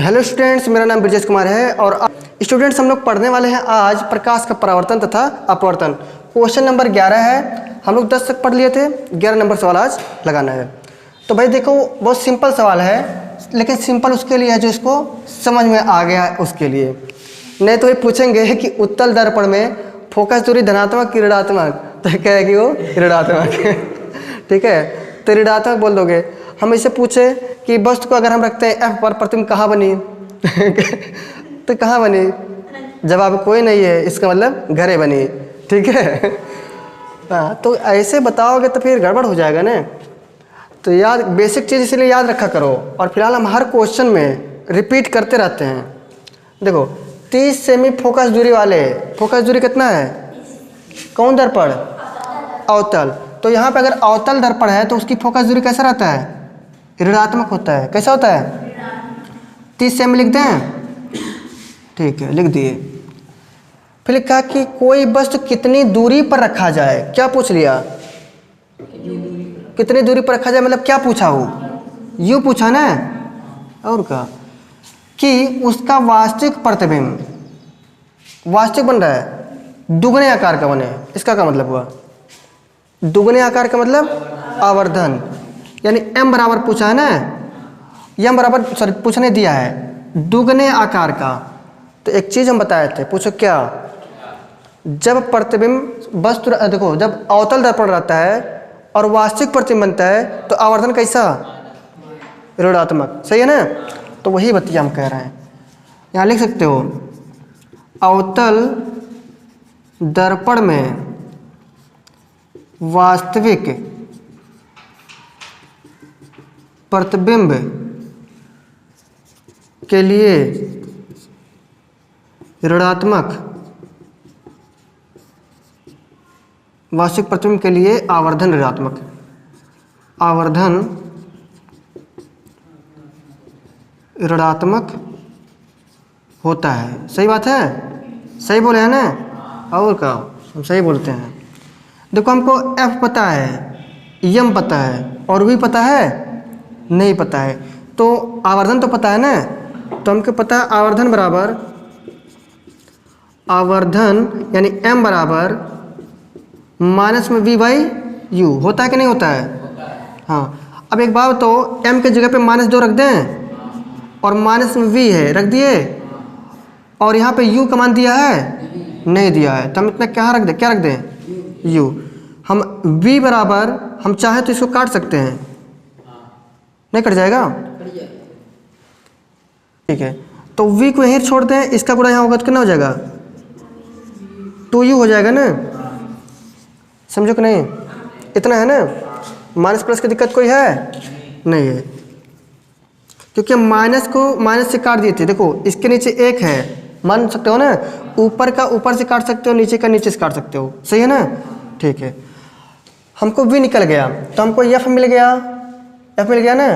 Hello students, मेरा नाम ब्रजेश कुमार है और स्टूडेंट्स हम लोग पढ़ने वाले हैं आज प्रकाश का परावर्तन तथा अपवर्तन। क्वेश्चन नंबर 11 है। हम लोग 10 तक पढ़ लिए थे, 11 नंबर सवाल आज लगाना है। तो भाई देखो, बहुत सिंपल सवाल है, लेकिन सिंपल उसके लिए है जो इसको समझ में आ गया है उसके लिए। नहीं तो ये पूछेंगे कि उत्तल दर्पण में फोकस दूरी धनात्मक कि ऋणात्मक, तो कहेगी वो ऋणात्मक। ठीक है, तो ऋणात्मक बोल दोगे। हम इससे पूछे कि वस्तु को अगर हम रखते हैं एफ पर, प्रतिबिंब कहाँ बनी तो कहाँ बनी? जवाब कोई नहीं है, इसका मतलब घरे बनी। ठीक है हाँ, तो ऐसे बताओगे तो फिर गड़बड़ हो जाएगा ना। तो याद, बेसिक चीज़ इसलिए याद रखा करो। और फिलहाल हम हर क्वेश्चन में रिपीट करते रहते हैं। देखो 30 सेमी फोकस दूरी वाले, फोकस दूरी कितना है? कौन दर्पण? अवतल। तो यहाँ पे अगर अवतल दर्पण है तो उसकी फोकस दूरी कैसा रहता है? ऋणात्मक होता है। कैसा होता है? 30 सेमी लिख दें? ठीक है, लिख दिए। फिर लिखा कि कोई वस्तु कितनी दूरी पर रखा जाए। क्या पूछ लिया? कितनी दूरी पर रखा जाए, मतलब क्या पूछा हो? यूँ पूछा ना, और क्या कि उसका वास्तविक प्रतिबिंब वास्तविक बन रहा है, दुगने आकार का बने। इसका क्या मतलब हुआ? दुगने आकार का मतलब आवर्धन, यानी m बराबर पूछा है ना, m बराबर सॉरी पूछने दिया है दुगने आकार का। तो एक चीज़ हम बताए थे, पूछो क्या? जब प्रतिबिंब वस्तु, देखो जब अवतल दर्पण रहता है और वास्तविक प्रतिबिंब बनता है तो आवर्धन कैसा? ऋणात्मक। सही है ना? तो वही बतिया हम कह रहे हैं। यहाँ लिख सकते हो, अवतल दर्पण में वास्तविक प्रतिबिंब के लिए ऋणात्मक, वास्तविक प्रतिबिंब के लिए आवर्धन ऋणात्मक, आवर्धन ऋणात्मक होता है। सही बात है? सही बोले हैं ना? और क्या, हम सही बोलते हैं। देखो हमको F पता है, M पता है और V पता है? नहीं पता है। तो आवर्धन तो पता है ना, तो हमको पता है आवर्धन बराबर, आवर्धन यानी M बराबर माइनस में V बाई U। होता है कि नहीं होता है? हाँ। अब एक बात तो M के जगह पे -2 रख दें और माइनस में V है, रख दिए, और यहाँ पे U का मान दिया है? नहीं दिया है। तो हम इतना क्या रख दें? क्या रख दें? U। हम V बराबर, हम चाहे तो इसको काट सकते हैं, नहीं कट जाएगा? ठीक है, तो V को यहीं छोड़ दें, इसका गुणा यहाँ होगा तो कितना हो जाएगा? 2U हो जाएगा ना। समझो कि नहीं? इतना है ना। माइनस प्लस की दिक्कत कोई है? नहीं है, क्योंकि माइनस को माइनस से काट दिए थे। देखो इसके नीचे 1 है, मान सकते हो ना, ऊपर का ऊपर से काट सकते हो, नीचे का नीचे से काट सकते हो। सही है ना? ठीक है, हमको V निकल गया तो हमको F मिल गया, F मिल गया ना,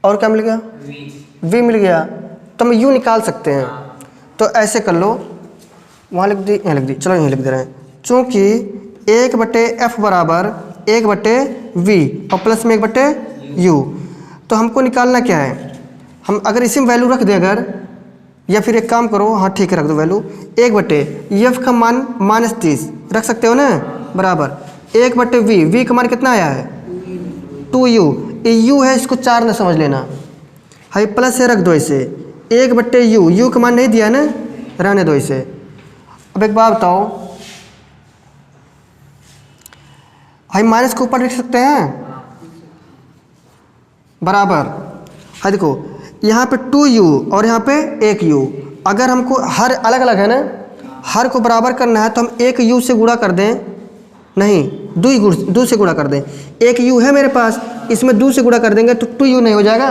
और क्या मिल गया? V मिल गया। तो हम U निकाल सकते हैं। तो ऐसे कर लो, वहाँ लिख दी, यहाँ लिख दी, चलो यहीं लिख दे रहे हैं। चूँकि 1/F बराबर 1/V और प्लस में 1/U, तो हमको निकालना क्या है? हम अगर इसी में वैल्यू रख दें अगर, या फिर एक काम करो, हाँ ठीक है रख दो वैल्यू, 1/F का मान -30 रख सकते हो ना, बराबर 1/V। V का मान कितना आया है? 2U। U है, इसको 4 न समझ लेना, हाई प्लस से रख दो इसे, 1/U। U का मान नहीं दिया ना, रहने दो इसे। अब एक बात बताओ, हाई माइनस के ऊपर लिख सकते हैं, बराबर, हाँ देखो यहाँ पे 2U और यहाँ पे 1U। अगर हमको हर अलग अलग है ना, हर को बराबर करना है तो हम 1U से गुणा कर दें, नहीं 2 से गुणा कर दें। 1U है मेरे पास, इसमें 2 से गुणा कर देंगे तो 2U नहीं हो जाएगा,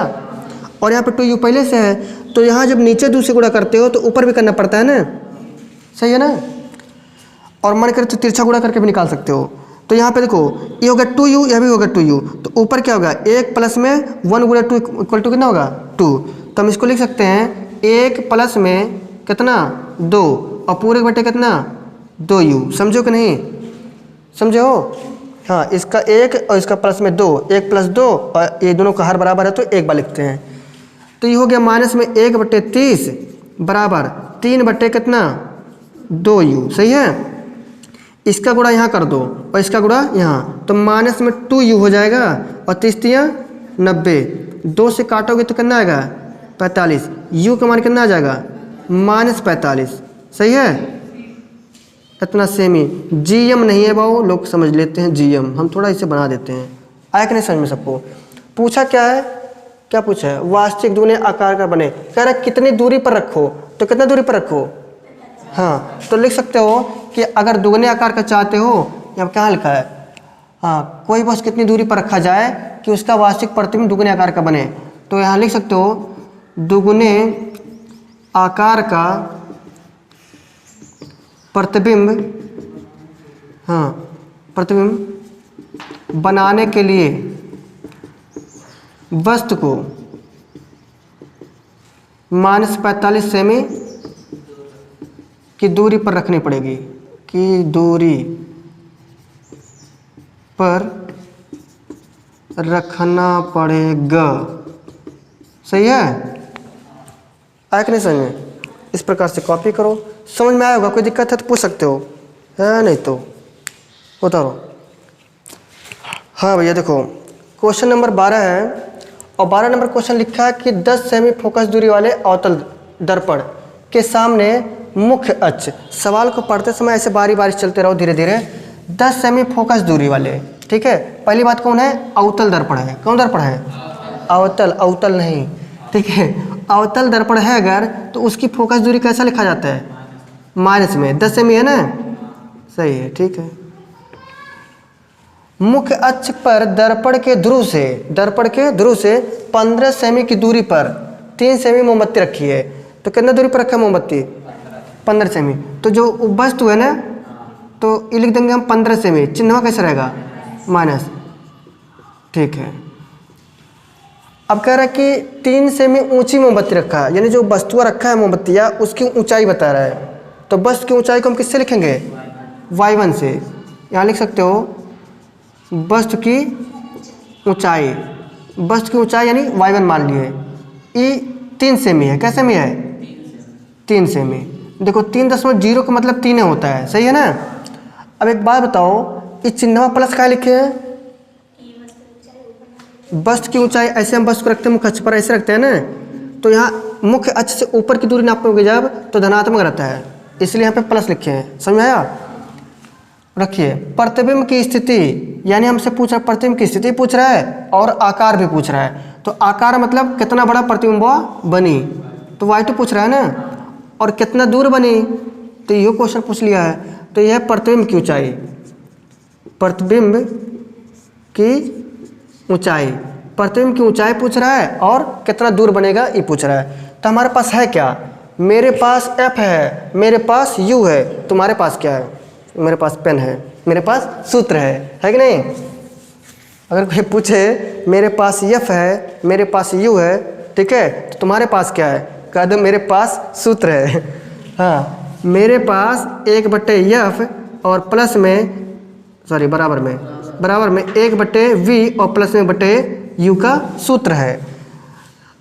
और यहाँ पे 2U पहले से है, तो यहाँ जब नीचे 2 से गुणा करते हो तो ऊपर भी करना पड़ता है ना। सही है ना? और मन करे तो तिरछा गुणा करके भी निकाल सकते हो। तो यहाँ पे देखो, ये होगा 2U, यह भी होगा 2U, तो ऊपर क्या होगा? 1 प्लस में 1 गुणा 2 इक्वल टू कितना होगा? 2। तो हम इसको लिख सकते हैं 1 प्लस में कितना? 2, और पूरे बटे कितना? 2U। समझो कि नहीं? समझे हो? हाँ, इसका 1 और इसका प्लस में 2, 1 + 2, और ये दोनों का हर बराबर है तो 1 बार लिखते हैं। तो ये हो गया माइनस में 1/30 बराबर 3 बटे कितना 2u। सही है। इसका गुणा यहाँ कर दो और इसका गुणा यहाँ, तो माइनस में 2u हो जाएगा और 30 90, 2 से काटोगे तो कितना आएगा 45, u का मान कितना आ जाएगा -45। सही है। इतना सेम ही। gm नहीं है बाबू, लोग समझ लेते हैं gm, हम थोड़ा इसे बना देते हैं। आया कि नहीं समझ में सबको। पूछा क्या है, क्या पूछा है, वास्तविक दुगने आकार का बने। कह रहा है कितनी दूरी पर रखो, तो कितना दूरी पर रखो। हाँ, तो लिख सकते हो कि अगर दुगने आकार का चाहते हो, यहाँ क्या लिखा है, हाँ, कोई बस कितनी दूरी पर रखा जाए कि उसका वास्तविक प्रतिबिंब दुगने आकार का बने, तो यहाँ लिख सकते हो दुगने आकार का प्रतिबिंब, हाँ, प्रतिबिंब बनाने के लिए वस्तु को -45 सेमी की दूरी पर रखनी पड़ेगी, की दूरी पर रखना पड़ेगा। सही है। आया कि नहीं समझ में। इस प्रकार से कॉपी करो, समझ में आया होगा। कोई दिक्कत है तो पूछ सकते हो, है नहीं तो उतारो। हाँ भैया देखो, क्वेश्चन नंबर 12 है और 12 नंबर क्वेश्चन लिखा है कि 10 सेमी फोकस दूरी वाले अवतल दर्पण के सामने मुख्य अक्ष। सवाल को पढ़ते समय ऐसे बारी बारी चलते रहो धीरे धीरे। 10 सेमी फोकस दूरी वाले, ठीक है। पहली बात कौन है, अवतल दर्पण है। कौन दर्पण है, अवतल, अवतल नहीं, ठीक है। अवतल दर्पण है अगर, तो उसकी फोकस दूरी कैसा लिखा जाता है, माइनस में। 10 सेमी है ना, सही है, ठीक है। मुख्य अक्ष पर दर्पण के ध्रुव से 15 सेमी की दूरी पर 3 सेमी मोमबत्ती रखी है। तो कितना दूरी पर रखा है मोमबत्ती, 15 सेमी। तो जो वस्तु है ना, तो ये लिख देंगे हम 15 सेमी, चिन्ह कैसा रहेगा माइनस, ठीक है। अब कह रहा है कि 3 सेमी ऊंची मोमबत्ती रखा है, यानी जो वस्तु रखा है मोमबत्तियाँ उसकी ऊंचाई बता रहा है। तो वस्तु की ऊंचाई को हम किससे लिखेंगे, y1 से। यहाँ लिख सकते हो वस्तु की ऊंचाई, यानी y1 मान लिए। ई 3 सेमी है, क्या सेमी है, 3 सेमी। देखो 3.0 का मतलब 3 होता है, सही है ना। अब एक बात बताओ, इस चिन्ह में प्लस क्या लिखे हैं, वस्तु की ऊंचाई। ऐसे हम वस्तु को रखते हैं मुख्य अक्ष पर, ऐसे रखते हैं ना, तो यहाँ मुख्य अक्ष से ऊपर की दूरी नापोगे जब, तो धनात्मक रहता है, इसलिए यहाँ पे प्लस लिखे हैं। समझ में आया। रखिए, प्रतिबिंब की स्थिति, यानी हमसे पूछ रहा है, प्रतिबिंब की स्थिति पूछ रहा है और आकार भी पूछ रहा है। तो आकार मतलब कितना बड़ा प्रतिबिंब बनी, तो y2 पूछ रहा है ना, और कितना दूर बनी, तो ये क्वेश्चन पूछ लिया है। तो यह प्रतिबिंब की ऊंचाई, प्रतिबिंब की ऊंचाई पूछ रहा है और कितना दूर बनेगा ये पूछ रहा है। तो हमारे पास है क्या, मेरे पास f है, मेरे पास u है, तुम्हारे पास क्या है, मेरे पास पेन है, मेरे पास सूत्र है कि नहीं। अगर कोई पूछे मेरे पास f है, मेरे पास u है, ठीक है, तो तुम्हारे पास क्या है, कह दो मेरे पास सूत्र है। हाँ, मेरे पास 1/f और प्लस में, सॉरी बराबर में 1/v और प्लस में बटे u का सूत्र है।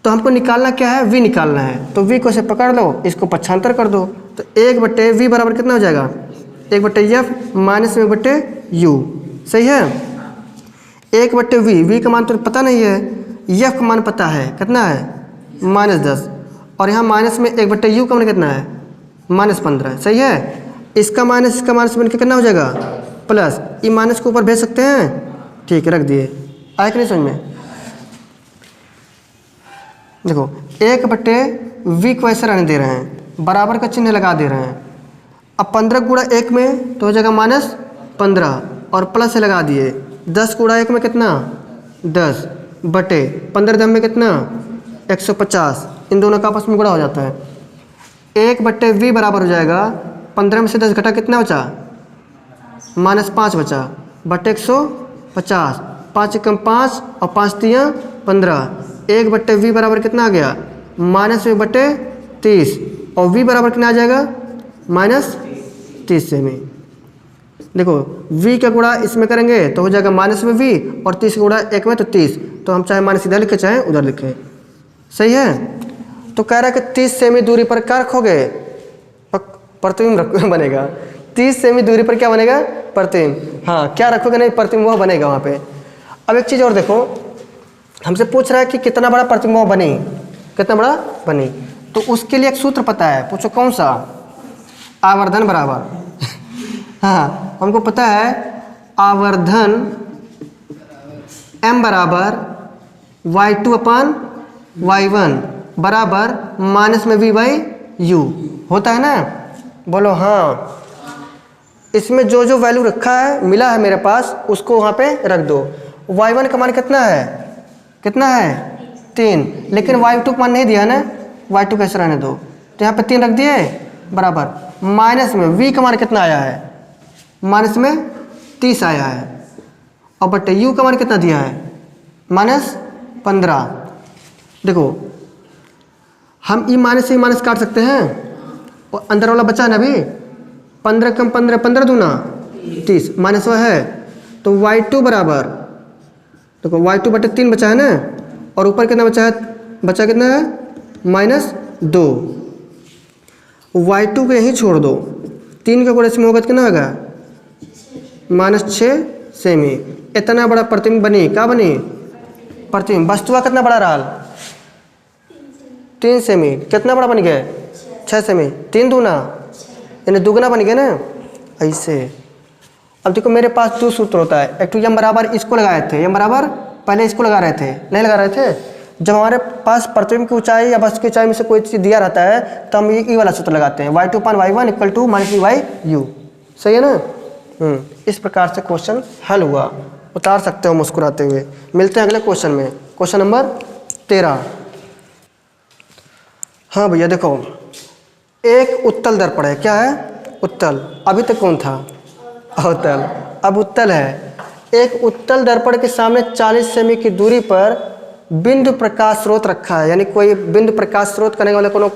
तो हमको निकालना क्या है, v निकालना है। तो v को से पकड़ लो, इसको पक्षांतर कर दो, तो 1/v बराबर कितना हो जाएगा, 1/f माइनस में बटे u। सही है। 1/v, v का मान तो पता नहीं है, f का मान पता है, कितना है -10, और यहाँ माइनस में 1/u का मान कितना है -15। सही है। इसका माइनस बन के कितना हो जाएगा प्लस, ये माइनस को ऊपर भेज सकते हैं, ठीक है, रख दिए। आया कि नहीं समझ में। देखो 1/v को ऐसे रहने दे रहे हैं, बराबर का चिन्ह लगा दे रहे हैं। अब 15 गुणा 1 में तो हो जाएगा -15 और प्लस से लगा दिए। 10 गुणा 1 में कितना 10 बटे 15 दम में कितना 150, इन दोनों का आपस में गुणा हो जाता है। 1/v बराबर हो जाएगा 15 में से 10 घटा कितना बचा -5 बचा, बटे 150, 5 कम 5 और 5 तिया 15। 1/v बराबर कितना आ गया -v बटे 30, और v बराबर कितना आ जाएगा -30 सेमी। देखो v का गुणा इसमें करेंगे तो हो जाएगा -v और 30 का गुणा 1 में तो 30, तो हम चाहे माइनस इधर लिखे चाहे उधर लिखें। सही है। तो कह रहा है कि 30 सेमी दूरी पर क्या रखोगे? प्रतिबिंब बनेगा। 30 सेमी दूरी पर क्या बनेगा? प्रतिबिंब। हाँ, क्या रखोगे? नहीं, प्रतिबिंब वह बनेगा वहाँ पे। अब एक चीज़ और देखो, हमसे पूछ रहा है कि कितना बड़ा प्रतिबिंब बने, कितना बड़ा बने। तो उसके लिए एक सूत्र पता है, पूछो कौन सा? आवर्धन बराबर हाँ, हमको पता है आवर्धन m बराबर y2 अपान y1 बराबर माइनस में v बाई u होता है ना? बोलो हाँ। इसमें जो जो वैल्यू रखा है, मिला है मेरे पास, उसको वहाँ पे रख दो। y1 का मान कितना है? कितना है? 3। लेकिन y2 का मान नहीं दिया ना, y2 कैसे रहने दो, तो यहाँ पे 3 रख दिए बराबर माइनस में v का मान कितना आया है? माइनस में 30 आया है। और बटे u का मान कितना दिया है? -15। देखो, हम ई माइनस से माइनस काट सकते हैं, और अंदर वाला बचा है ना अभी, 15 कम 15, 15 दूना 30, माइनस वह है। तो y2 बराबर, देखो y2 बटे 3 बचा है ना, और ऊपर कितना बचा है? बचा कितना है? -2। y2 को यहीं छोड़ दो, 3 का गुणा इसमें होगा तो कितना होगा? -6 सेमी। इतना बड़ा प्रतिबिंब बनी, क्या बनी? प्रतिबिंब। वस्तुआ कितना बड़ा रहा? 3 सेमी। कितना बड़ा बन गया? 6 सेमी। 3 दूना यानी दुगना बन गया ना, ऐसे। अब देखो मेरे पास 2 सूत्र होता है। एक तो m बराबर इसको लगाए थे, m बराबर पहले इसको लगा रहे थे, नहीं लगा रहे थे। जब हमारे पास प्रतिबिंब की ऊंचाई या वस्तु की ऊंचाई में से कोई चीज़ दिया रहता है तो हम ये वाला सूत्र लगाते हैं, y2 अपान y1 equal to minus v by u। सही है ना? इस प्रकार से क्वेश्चन हल हुआ। उतार सकते हो मुस्कुराते हुए। मिलते हैं अगले क्वेश्चन में, क्वेश्चन नंबर 13। हाँ भैया देखो, एक उत्तल दर्पण है। क्या है? उत्तल। अभी तक कौन था? अवतल। अब उत्तल है। एक उत्तल दर्पण के सामने 40 सेमी की दूरी पर बिंदु प्रकाश स्रोत रखा है, यानी कोई बिंदु प्रकाश स्रोत करने वाले कोनो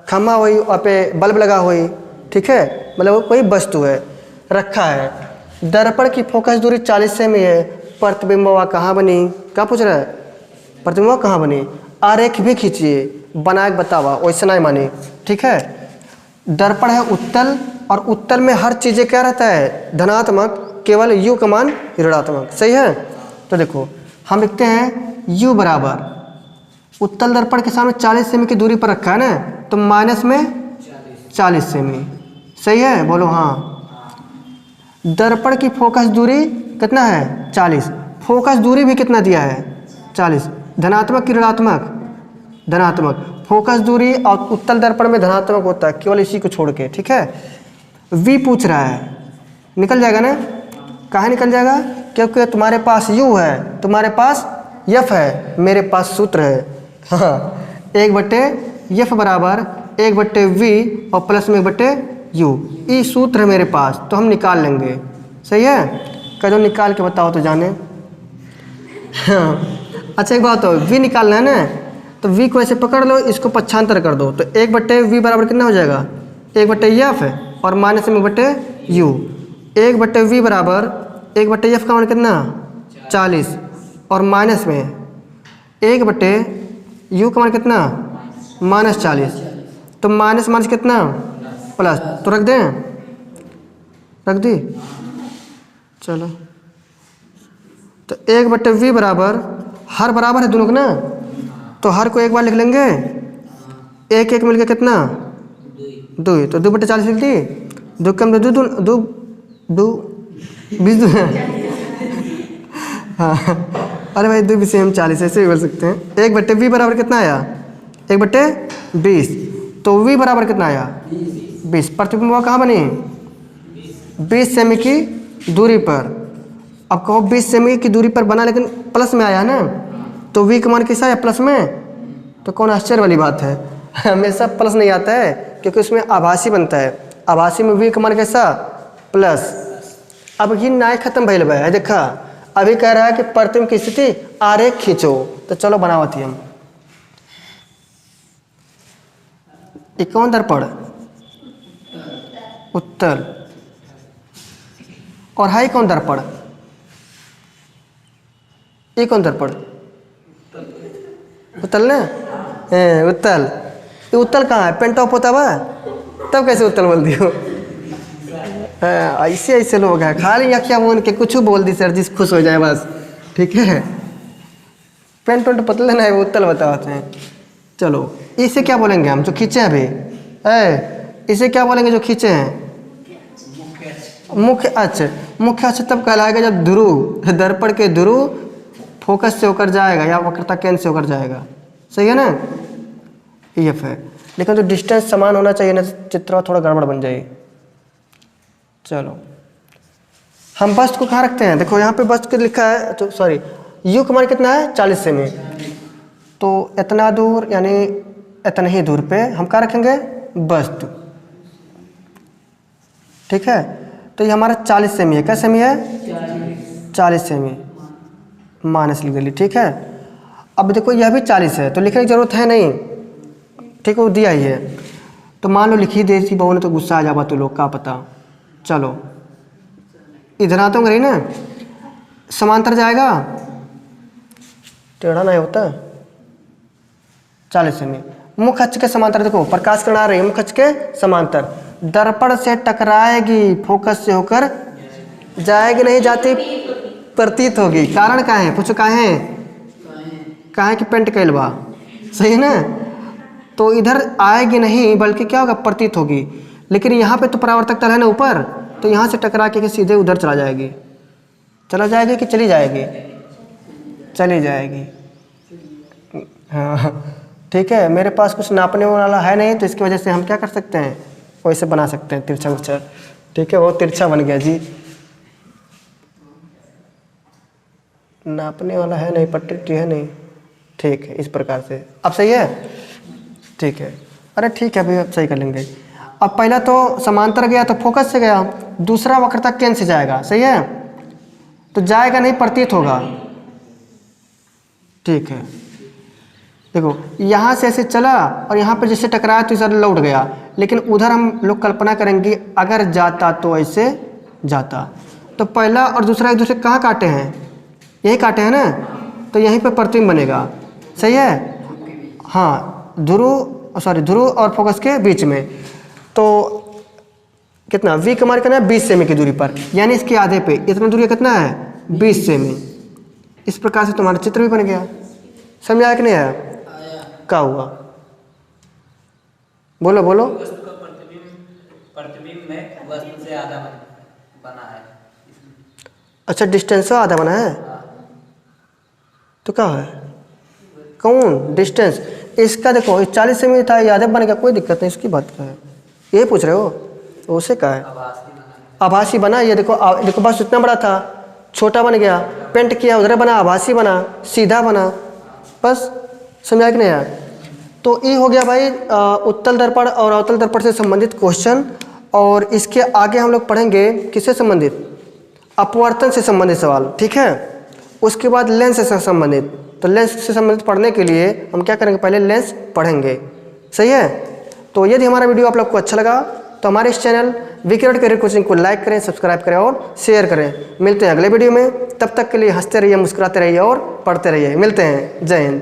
खम्मा हुई, वहाँ पे बल्ब लगा हुई, ठीक है, मतलब कोई वस्तु है रखा है। दर्पण की फोकस दूरी 40 सेमी है। प्रतिबिंब कहाँ बनी? क्या पूछ रहा है? प्रतिबिंब कहाँ बनी? आरेख भी खींचिए, बना के बतावा, वैसे नहीं मानी, ठीक है। दर्पण है उत्तल, और उत्तल में हर चीज़ें क्या रहता है? धनात्मक, केवल u का मान ऋणात्मक। सही है। तो देखो हम लिखते हैं u बराबर, उत्तल दर्पण के सामने 40 सेमी की दूरी पर रखा है ना, तो माइनस में 40 सेमी। सही है, बोलो हाँ। दर्पण की फोकस दूरी कितना है? 40। फोकस दूरी भी कितना दिया है? 40। धनात्मक कि ऋणात्मक? धनात्मक। फोकस दूरी और उत्तल दर्पण में धनात्मक होता है, केवल इसी को छोड़ के, ठीक है। v पूछ रहा है, निकल जाएगा ना? कहाँ निकल जाएगा? क्योंकि तुम्हारे पास u है, तुम्हारे पास f है, मेरे पास सूत्र है। हाँ, 1/f बराबर 1/v और प्लस में 1/u, ये सूत्र है मेरे पास, तो हम निकाल लेंगे। सही है। करो निकाल के बताओ तो जाने। हाँ अच्छा, एक बात हो, v निकालना है ना, तो v को ऐसे पकड़ लो, इसको पक्षांतर कर दो, तो 1/v बराबर कितना हो जाएगा? 1/f और माइनस में u। 1/v बराबर 1/f का मान कितना? 40 और माइनस में 1/u का मान कितना? -40। तो माइनस माइनस कितना? प्लस। तो रख दें? रख दी? चलो, तो 1/v बराबर, हर बराबर है दोनों को ना, तो हर को एक बार लिख लेंगे। 1 1 मिलकर कितना? 2। तो 2/40 लिख दी। 2 कम 2 2 2 20 हाँ, अरे भाई 2 से हम 40 ऐसे भी बोल सकते हैं। 1/v बराबर कितना आया? 1/20। तो v बराबर कितना आया? 20। प्रतिबिंब कहाँ बनी? 20 सेमी की दूरी पर। अब कहो 20 सेमी की दूरी पर बना, लेकिन प्लस में आया ना, तो v का मान किसा है? प्लस में। तो कौन आश्चर्य वाली बात है? हमेशा प्लस नहीं आता है, क्योंकि उसमें आभासी बनता है। आभासी में v का मान कैसा? प्लस। अब ये नाय खत्म भइल बा है, देखा अभी कह रहा है कि प्रतिबिंब की स्थिति आरेख खींचो, तो चलो बनावती हम। एक कौन दर्पण? उत्तल। और हाई कौन दर्पण? एक कौन दर्पण? उत्तल ने उत्तल, ये उत्तल कहाँ है? पेन टॉप होता हुआ तब कैसे उत्तल बोल दियो? ऐसे ऐसे लोग हैं, खाली अखियाँ बोल के कुछ बोल दी सर जिस खुश हो जाए बस, ठीक है। पेन टोट पतले ना है, वो उत्तल बताते हैं। चलो इसे क्या बोलेंगे हम जो खींचे हैं अभी? इसे क्या बोलेंगे जो खींचे हैं? मुख्य अक्ष। मुख्य अक्ष तब कहलाएगा जब ध्रुव, दर्पण के ध्रुव फोकस से होकर जाएगा या वक्रता केंद्र से होकर जाएगा, सही है ना? EF है, लेकिन जो डिस्टेंस समान होना चाहिए ना, चित्र थोड़ा गड़बड़ बन जाएगी। चलो हम बस्ट को कहाँ रखते हैं? देखो यहाँ पे बस्ट के लिखा है, तो सॉरी यू का मान कितना है? 40 सेमी। तो इतना दूर यानी इतना ही दूर पे हम क्या रखेंगे? बस्ट, ठीक है। तो ये हमारा 40 सेमी है। क्या सेमी है? 40 सेमी माइनस लिख दिली, ठीक है। अब देखो यह भी 40 है, तो लिखने की जरूरत है नहीं, ठीक है, वो दिया ही है। तो मान लो लिखी दे थी बहू ने, तो गुस्सा आ जावा तो लोग का पता। चलो इधर आता हूँ, रही ना, समांतर जाएगा, टेढ़ा नहीं होता। 40 सेमी मुख्य अक्ष के समांतर, देखो प्रकाश किरण आ रही है मुख्य अक्ष के समांतर, दर्पण से टकराएगी, फोकस से होकर जाएगी, नहीं जाती, प्रतीत होगी। कारण क्या है? पूछो क्या है? कहाँ कि पेंट कैलवा, सही है ना? तो इधर आएगी नहीं, बल्कि क्या होगा? प्रतीत होगी। लेकिन यहाँ पे तो परावर्तक तल है ना ऊपर, तो यहाँ से टकरा के सीधे उधर चला जाएगी। चला जाएगी कि चली जाएगी? चली जाएगी। हाँ ठीक है, मेरे पास कुछ नापने वाला है नहीं, तो इसकी वजह से हम क्या कर सकते हैं? वैसे बना सकते हैं तिरछा उरछा, ठीक है, वो तिरछा बन गया जी। नापने वाला है नहीं, पट्टी है नहीं, ठीक है, इस प्रकार से। अब सही है? ठीक है, अरे ठीक है, अभी अब सही कर लेंगे। अब पहला तो समांतर गया तो फोकस से गया, दूसरा वक्रता केंद्र से जाएगा, सही है, तो जाएगा नहीं, प्रतीत होगा, ठीक है। देखो यहाँ से ऐसे चला और यहाँ पे जैसे टकराया तो इधर लौट गया, लेकिन उधर हम लोग कल्पना करेंगे अगर जाता तो ऐसे जाता। तो पहला और दूसरा एक दूसरे कहाँ काटे हैं? यही काटे हैं ना, तो यहीं पे प्रतिबिंब बनेगा, सही है। हाँ, ध्रुव और फोकस के बीच में, तो कितना? V का मान कितना है? 20 सेमी की दूरी पर, यानी इसके आधे पे इतना दूरी कितना है? 20 सेमी। इस प्रकार से तुम्हारा चित्र भी बन गया। समझ आया कि नहीं आया? क्या हुआ? बोलो बोलो। प्रतिबिंब में वस्तु से आधा बना है। अच्छा, डिस्टेंस आधा बना है, तो क्या है? कौन डिस्टेंस? इसका देखो 40 सेमी था, ये आधे बन गया, कोई दिक्कत नहीं, इसकी बात क्या है? ये पूछ रहे हो? उसे क्या है? आभासी बना। ये देखो देखो बस इतना बड़ा था, छोटा बन गया, पेंट किया, उधर बना, आभासी बना, सीधा बना, बस। समझा कि नहीं यार? तो ये हो गया भाई उत्तल दर्पण और अवतल दर्पण से संबंधित क्वेश्चन। और इसके आगे हम लोग पढ़ेंगे किससे संबंधित? अपवर्तन से संबंधित सवाल, ठीक है। उसके बाद लेंस से संबंधित। तो लेंस से संबंधित पढ़ने के लिए हम क्या करेंगे? पहले लेंस पढ़ेंगे, सही है। तो यदि हमारा वीडियो आप लोग को अच्छा लगा तो हमारे इस चैनल विक्रट करियर कोचिंग को लाइक करें, सब्सक्राइब करें और शेयर करें। मिलते हैं अगले वीडियो में, तब तक के लिए हंसते रहिए, मुस्कुराते रहिए और पढ़ते रहिए। मिलते हैं, जय हिंद।